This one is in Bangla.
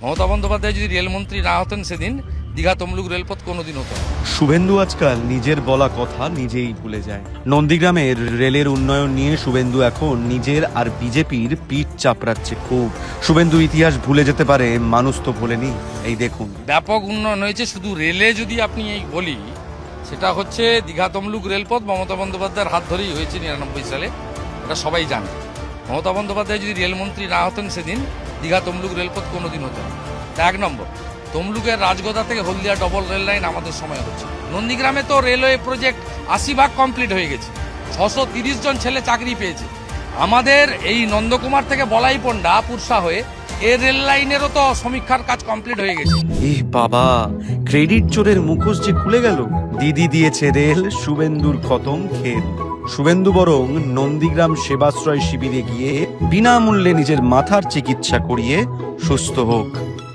মমতা বন্দ্যোপাধ্যায় যদি রেলমন্ত্রী না হতেন সেদিন দীঘা তমলুক রেলপথ কোনোদিন হতো না। শুভেন্দু আজকাল নিজের বলা কথা নিজেই ভুলে যায়। নন্দীগ্রামের রেলের উন্নয়ন নিয়ে শুভেন্দু এখন নিজের আর বিজেপির পিঠ চাপড়াচ্ছে খুব। শুভেন্দু ইতিহাস ভুলে যেতে পারে, মানুষ তো ভোলেনি। এই দেখুন, ব্যাপক উন্নয়ন হয়েছে। শুধু রেলে যদি আপনি এই বলি, সেটা হচ্ছে দীঘা তমলুক রেলপথ মমতা বন্দ্যোপাধ্যায়ের হাত ধরেই হয়েছে 99 সালে, এটা সবাই জানে। মমতা বন্দ্যোপাধ্যায় যদি রেলমন্ত্রী না হতেন সেদিন দীঘা তমলুক রেলপথ কোনোদিন হতো না। এক নম্বর, তমলুকের রাজগোদা থেকে হলদিয়া ডবল রেল লাইন আমাদের সময় হচ্ছে। নন্দীগ্রামে তো রেলওয়ে প্রজেক্ট 80% কমপ্লিট হয়ে গেছে, 630 জন ছেলে চাকরি পেয়েছে। আমাদের এই নন্দকুমার থেকে বলাইপন্ডা পুরসা হয়ে এই রেল লাইনেরও তো সমীক্ষার কাজ কমপ্লিট হয়ে গেছে। ইহ বাবা, ক্রেডিট চোরের মুখোশ যে খুলে গেল। দিদি দিয়েছে রেল, শুভেন্দুর খতম খেল। শুভেন্দু বরং নন্দীগ্রাম সেবাশ্রয় শিবিরে গিয়ে বিনামূল্যে নিজের মাথার চিকিৎসা করিয়ে সুস্থ হোক।